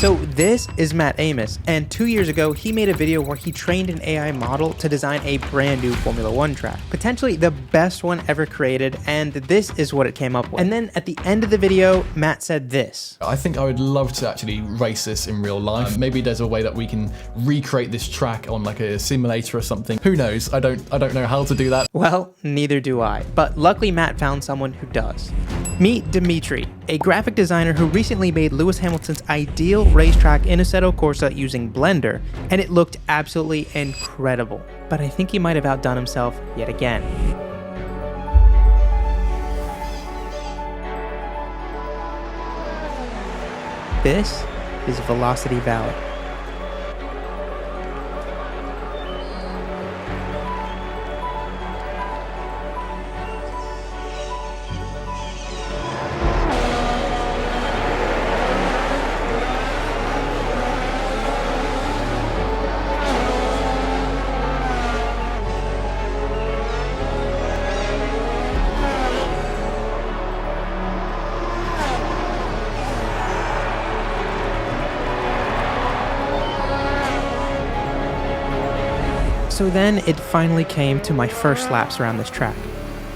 So this is Matt Amos, and 2 years ago, he made a video where he trained an AI model to design a brand new Formula One track, potentially the best one ever created, and this is what it came up with. And then at the end of the video, Matt said this. I think I would love to actually race this in real life. Maybe there's a way that we can recreate this track on like a simulator or something. Who knows? I don't know how to do that. Well, neither do I, but luckily Matt found someone who does. Meet Dimitri, a graphic designer who recently made Lewis Hamilton's ideal racetrack in Assetto Corsa using Blender, and it looked absolutely incredible. But I think he might have outdone himself yet again. This is Velocity Valley. So then it finally came to my first laps around this track.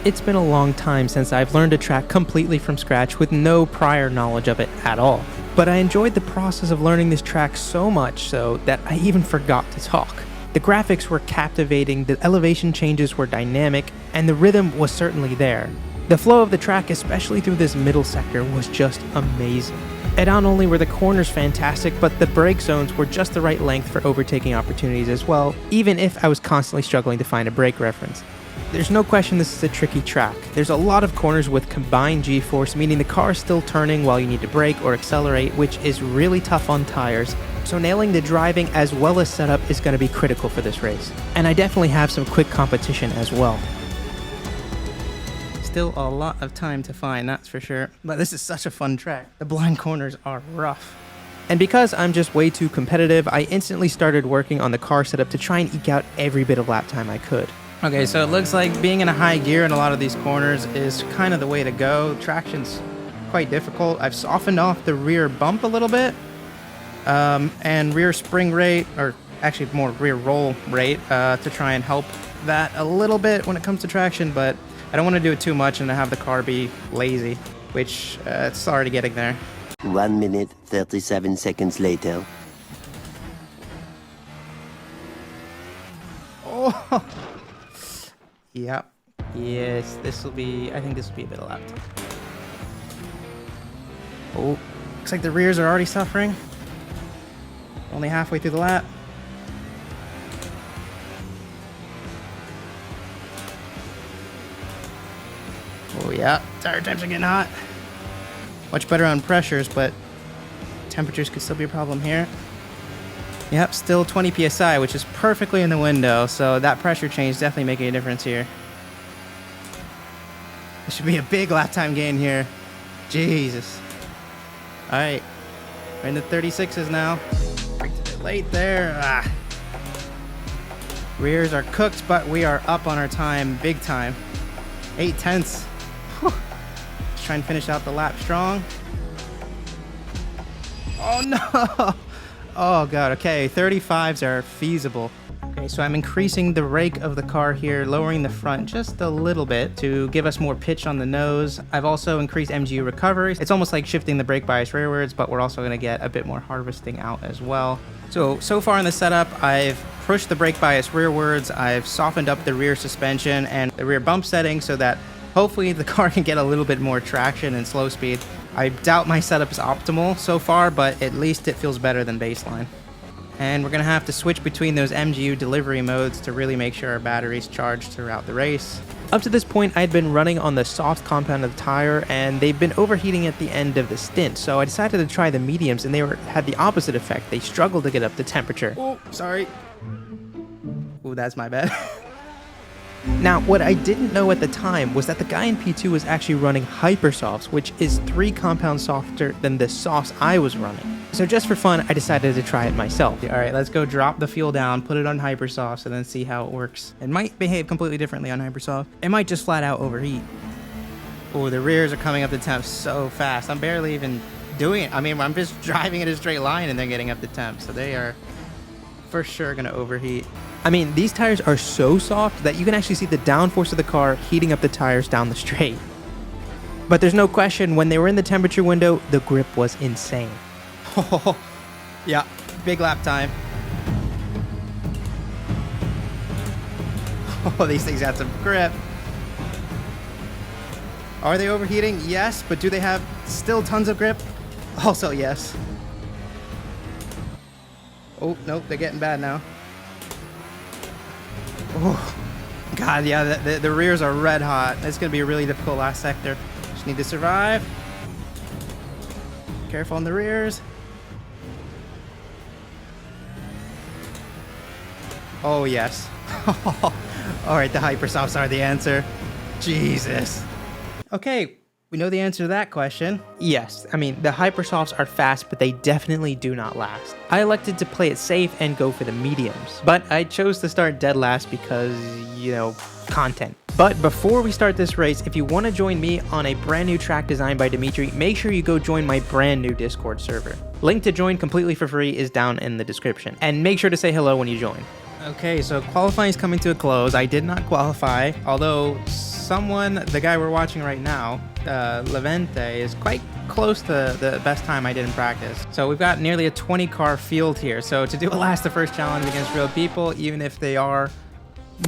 It's been a long time since I've learned a track completely from scratch with no prior knowledge of it at all. But I enjoyed the process of learning this track so much so that I even forgot to talk. The graphics were captivating, the elevation changes were dynamic, and the rhythm was certainly there. The flow of the track, especially through this middle sector, was just amazing. And not only were the corners fantastic, but the brake zones were just the right length for overtaking opportunities as well, even if I was constantly struggling to find a brake reference. There's no question this is a tricky track. There's a lot of corners with combined G-force, meaning the car is still turning while you need to brake or accelerate, which is really tough on tires. So nailing the driving as well as setup is going to be critical for this race. And I definitely have some quick competition as well. Still a lot of time to find, that's for sure. But this is such a fun track. The blind corners are rough. And because I'm just way too competitive, I instantly started working on the car setup to try and eke out every bit of lap time I could. Okay, so it looks like being in a high gear in a lot of these corners is kind of the way to go. Traction's quite difficult. I've softened off the rear bump a little bit, and rear spring rate, or actually more rear roll rate, to try and help that a little bit when it comes to traction, but I don't want to do it too much and have the car be lazy, which it's already getting there. 1 minute, 37 seconds later. Oh! Yep. Yes, I think this will be a bit of lap time. Oh, looks like the rears are already suffering. Only halfway through the lap. Oh yeah, tire temps are getting hot. Much better on pressures, but temperatures could still be a problem here. Yep, still 20 psi, which is perfectly in the window, so that pressure change is definitely making a difference here. This should be a big lap time gain here. Jesus. Alright, we're in the 36s now. Braked a bit late there. Ah. Rears are cooked, but we are up on our time, big time. 8/10. Let's try and finish out the lap strong. Oh no! Oh god, okay, 35s are feasible. Okay, so I'm increasing the rake of the car here, lowering the front just a little bit to give us more pitch on the nose. I've also increased MGU recovery. It's almost like shifting the brake bias rearwards, but we're also gonna get a bit more harvesting out as well. So far in the setup, I've pushed the brake bias rearwards, I've softened up the rear suspension and the rear bump setting so that hopefully the car can get a little bit more traction and slow speed. I doubt my setup is optimal so far, but at least it feels better than baseline. And we're gonna have to switch between those MGU delivery modes to really make sure our battery's charged throughout the race. Up to this point, I'd been running on the soft compound of the tire, and they've been overheating at the end of the stint, so I decided to try the mediums, and they had the opposite effect. They struggled to get up the temperature. Oh, sorry. Ooh, that's my bad. Now, what I didn't know at the time was that the guy in P2 was actually running hypersofts, which is 3 compounds softer than the softs I was running. So just for fun, I decided to try it myself. All right, let's go drop the fuel down, put it on hypersofts, and then see how it works. It might behave completely differently on hypersoft. It might just flat out overheat. Oh, the rears are coming up the temp so fast. I'm barely even doing it. I mean, I'm just driving in a straight line and they're getting up to temp. So they are for sure going to overheat. I mean, these tires are so soft that you can actually see the downforce of the car heating up the tires down the straight. But there's no question, when they were in the temperature window, the grip was insane. Yeah, big lap time. Oh, these things got some grip. Are they overheating? Yes, but do they have still tons of grip? Also, yes. Oh, nope, they're getting bad now. Oh, God, yeah, the rears are red hot. It's going to be a really difficult last sector. Just need to survive. Careful on the rears. Oh, yes. All right, the Hypersofts are the answer. Jesus. Okay, we know the answer to that question. Yes, I mean, the Hypersofts are fast, but they definitely do not last. I elected to play it safe and go for the mediums, but I chose to start dead last because, you know, content. But before we start this race, if you want to join me on a brand new track designed by Dimitri, make sure you go join my brand new Discord server. Link to join completely for free is down in the description. And make sure to say hello when you join. Okay, so qualifying is coming to a close. I did not qualify, although someone, the guy we're watching right now, Levente, is quite close to the best time I did in practice. So we've got nearly a 20 car field here. So to do a last to first challenge against real people, even if they are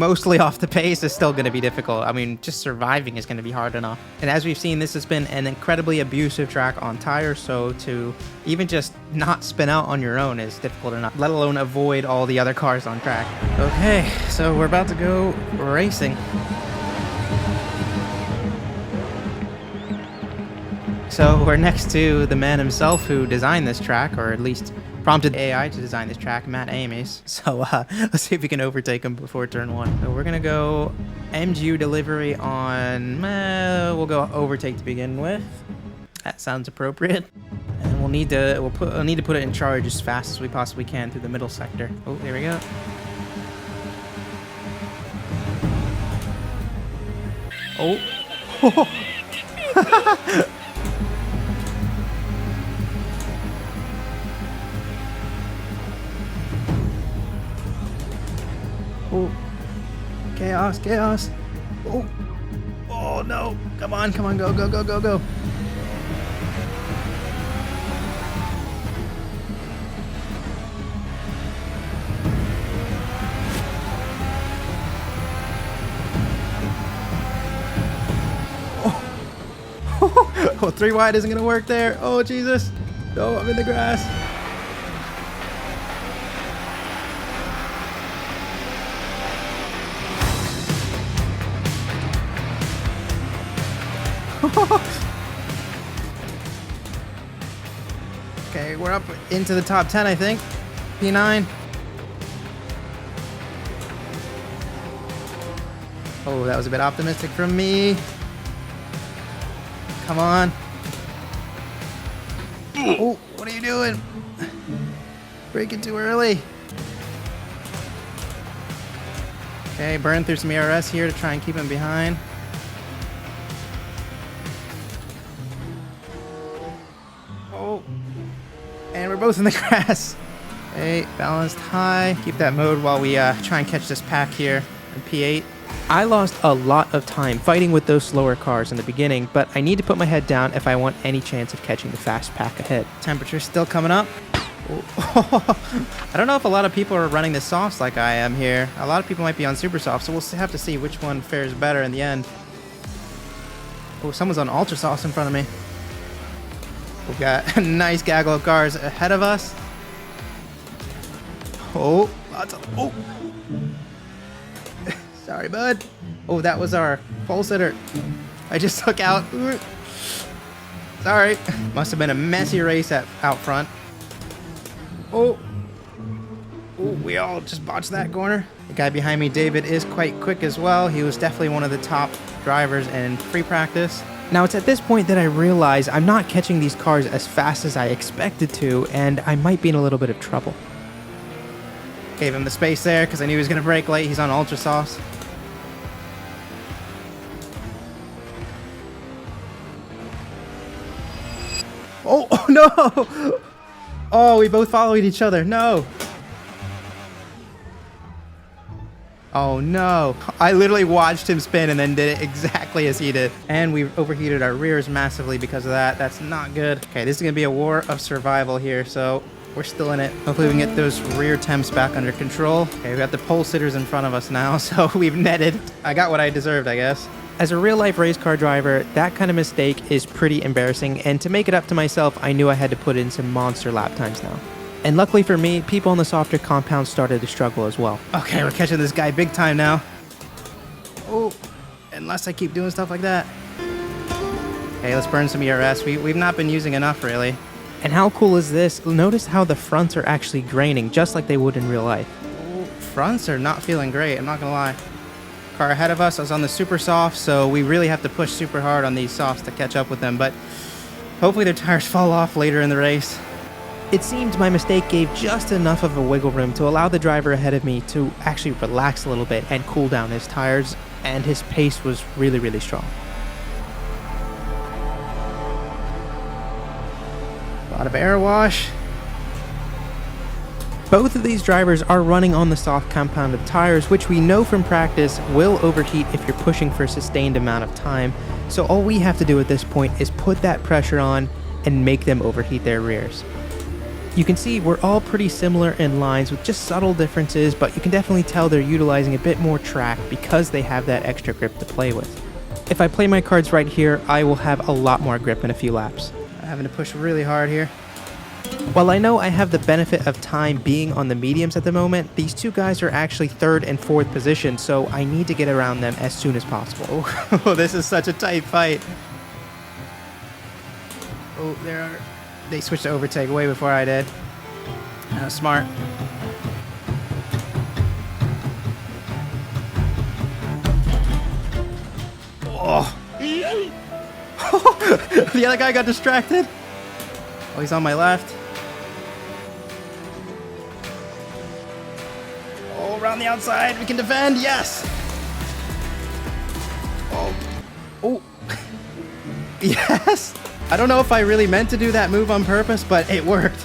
mostly off the pace, is still going to be difficult. I mean, just surviving is going to be hard enough. And as we've seen, this has been an incredibly abusive track on tires, so to even just not spin out on your own is difficult enough, let alone avoid all the other cars on track. Okay, so we're about to go racing. So we're next to the man himself who designed this track, or at least prompted AI to design this track, Matt Ames. So let's see if we can overtake him before turn one. So we're gonna go MGU delivery on, we'll go overtake to begin with. That sounds appropriate. And we'll need to put it in charge as fast as we possibly can through the middle sector. Oh, there we go. Oh. Oh, chaos, chaos. Oh, oh no. Come on, come on, go, go, go, go, go. Oh, 3 wide isn't going to work there. Oh, Jesus. No, I'm in the grass. Okay, we're up into the top 10, I think. P9. Oh, that was a bit optimistic from me. Come on. Oh, what are you doing? Braking too early. Okay, burn through some ERS here to try and keep him behind. Oh, and we're both in the grass. Okay, balanced high. Keep that mode while we try and catch this pack here in P8. I lost a lot of time fighting with those slower cars in the beginning, but I need to put my head down if I want any chance of catching the fast pack ahead. Temperature's still coming up. Oh. I don't know if a lot of people are running the softs like I am here. A lot of people might be on super soft, so we'll have to see which one fares better in the end. Oh, someone's on ultra softs in front of me. We've got a nice gaggle of cars ahead of us. Oh, lots of... Oh! Sorry, bud. Oh, that was our pole sitter. I just took out. Sorry. Must have been a messy race out front. Oh. Oh, we all just botched that corner. The guy behind me, David, is quite quick as well. He was definitely one of the top drivers in free practice. Now, it's at this point that I realize I'm not catching these cars as fast as I expected to, and I might be in a little bit of trouble. Gave him the space there because I knew he was going to brake late. He's on ultra sauce. Oh, oh no! Oh, we both followed each other. No. Oh no. I literally watched him spin and then did it exactly as he did. And we overheated our rears massively because of that. That's not good. Okay, this is gonna be a war of survival here, so we're still in it. Hopefully we can get those rear temps back under control. Okay, we got the pole sitters in front of us now, so we've netted. I got what I deserved, I guess. As a real-life race car driver, that kind of mistake is pretty embarrassing, and to make it up to myself, I knew I had to put in some monster lap times now. And luckily for me, people on the softer compound started to struggle as well. Okay, we're catching this guy big time now. Oh, unless I keep doing stuff like that. Okay, let's burn some ERS. We've not been using enough, really. And how cool is this? Notice how the fronts are actually graining, just like they would in real life. Oh, fronts are not feeling great, I'm not gonna lie. Car ahead of us was on the super soft, so we really have to push super hard on these softs to catch up with them, but hopefully their tires fall off later in the race. It seems my mistake gave just enough of a wiggle room to allow the driver ahead of me to actually relax a little bit and cool down his tires, and his pace was really, really strong. A lot of air wash. Both of these drivers are running on the soft compounded tires, which we know from practice will overheat if you're pushing for a sustained amount of time. So all we have to do at this point is put that pressure on and make them overheat their rears. You can see we're all pretty similar in lines with just subtle differences, but you can definitely tell they're utilizing a bit more track because they have that extra grip to play with. If I play my cards right here, I will have a lot more grip in a few laps. I'm having to push really hard here. While I know I have the benefit of time being on the mediums at the moment, these two guys are actually third and fourth position, so I need to get around them as soon as possible. Oh, this is such a tight fight. Oh, they switched to overtake way before I did. That was smart. Oh. The other guy got distracted. Oh, he's on my left. Oh, around the outside. We can defend. Yes. Oh. Oh. Yes. I don't know if I really meant to do that move on purpose, but it worked.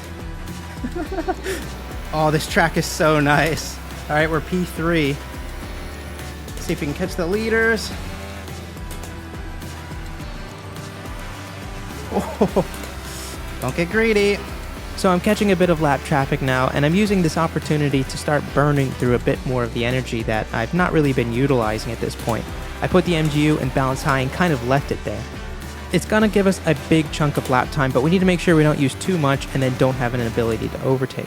Oh, this track is so nice. All right, we're P3. Let's see if we can catch the leaders. Oh. Don't get greedy. So I'm catching a bit of lap traffic now, and I'm using this opportunity to start burning through a bit more of the energy that I've not really been utilizing at this point. I put the MGU in balance high and kind of left it there. It's gonna give us a big chunk of lap time, but we need to make sure we don't use too much and then don't have an ability to overtake.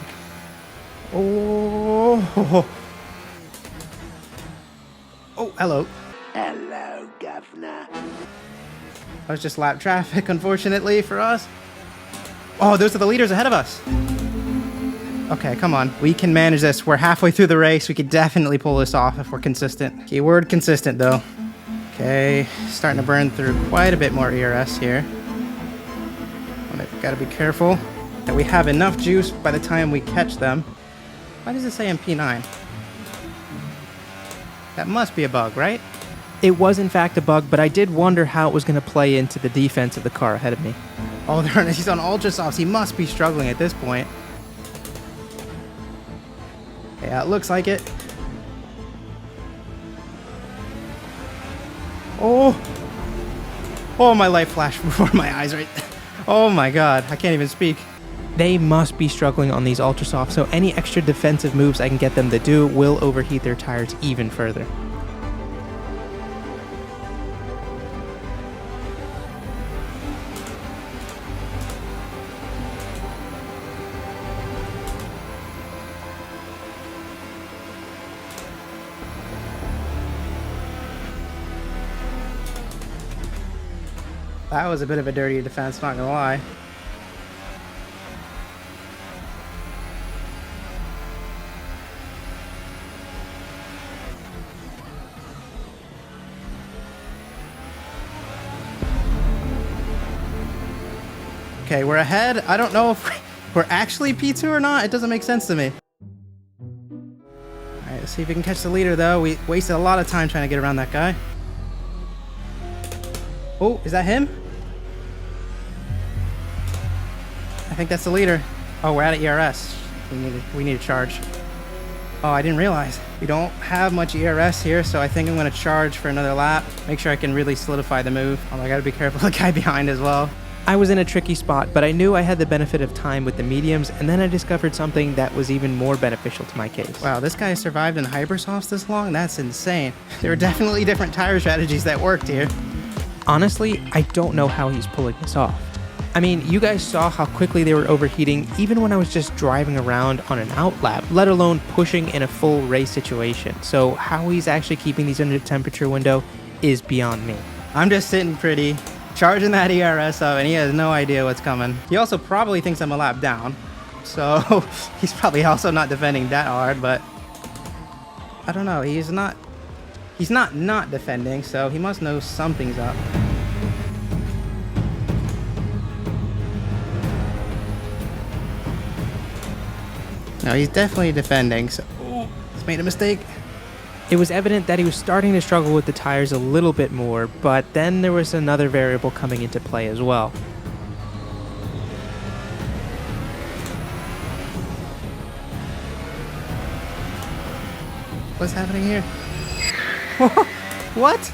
Oh. Oh, hello. Hello, Governor. That was just lap traffic, unfortunately, for us. Oh, those are the leaders ahead of us. Okay, come on. We can manage this. We're halfway through the race. We could definitely pull this off if we're consistent. Keyword consistent, though. Okay, starting to burn through quite a bit more ERS here. Gotta be careful that we have enough juice by the time we catch them. Why does it say I'm P9? That must be a bug, right? It was in fact a bug, but I did wonder how it was going to play into the defense of the car ahead of me. Oh, he's on ultra softs. He must be struggling at this point. Yeah, it looks like it. Oh! Oh, my light flashed before my eyes right. Oh my god, I can't even speak. They must be struggling on these ultra softs, so any extra defensive moves I can get them to do will overheat their tires even further. That was a bit of a dirty defense, not gonna lie. Okay, we're ahead. I don't know if we're actually P2 or not. It doesn't make sense to me. Alright, let's see if we can catch the leader, though. We wasted a lot of time trying to get around that guy. Oh, is that him? I think that's the leader. Oh, we're out of ERS. We need to charge. Oh, I didn't realize. We don't have much ERS here, so I think I'm going to charge for another lap. Make sure I can really solidify the move. Oh, I got to be careful of the guy behind as well. I was in a tricky spot, but I knew I had the benefit of time with the mediums, and then I discovered something that was even more beneficial to my case. Wow, this guy survived in Hypersofts this long? That's insane. There were definitely different tire strategies that worked here. Honestly, I don't know how he's pulling this off. I mean, you guys saw how quickly they were overheating even when I was just driving around on an out lap, let alone pushing in a full race situation. So how he's actually keeping these under temperature window is beyond me. I'm just sitting pretty, charging that ERS up, and he has no idea what's coming. He also probably thinks I'm a lap down, so he's probably also not defending that hard, but I don't know. He's not defending, so he must know something's up. No, he's definitely defending, so he's made a mistake. It was evident that he was starting to struggle with the tires a little bit more, but then there was another variable coming into play as well. What's happening here? What?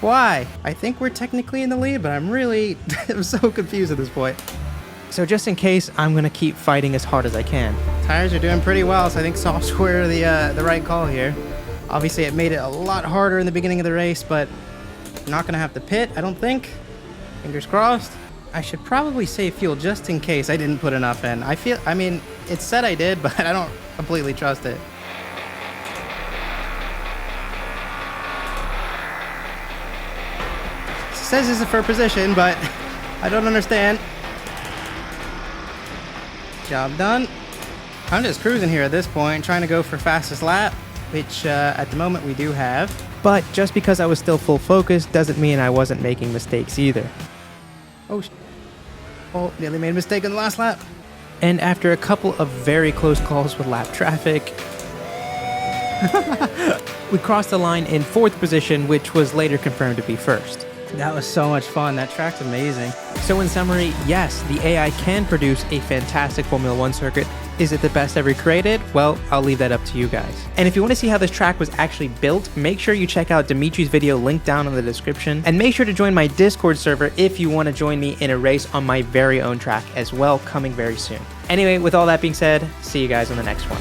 Why? I think we're technically in the lead, but I'm so confused at this point. So just in case, I'm going to keep fighting as hard as I can. Tires are doing pretty well, so I think software the right call here. Obviously, it made it a lot harder in the beginning of the race, but I'm not going to have to pit, I don't think. Fingers crossed. I should probably save fuel just in case I didn't put enough in. I mean, it said I did, but I don't completely trust it. It says this is for position, but I don't understand. Job done. I'm just cruising here at this point, trying to go for fastest lap, which at the moment we do have. But just because I was still full focus doesn't mean I wasn't making mistakes either. Oh, nearly made a mistake in the last lap. And after a couple of very close calls with lap traffic, we crossed the line in 4th position, which was later confirmed to be 1st. That was so much fun. That track's amazing. So in summary, yes, the AI can produce a fantastic Formula 1 circuit. Is it the best ever created? Well, I'll leave that up to you guys. And if you want to see how this track was actually built, make sure you check out Dimitri's video linked down in the description. And make sure to join my Discord server if you want to join me in a race on my very own track as well, coming very soon. Anyway, with all that being said, see you guys on the next one.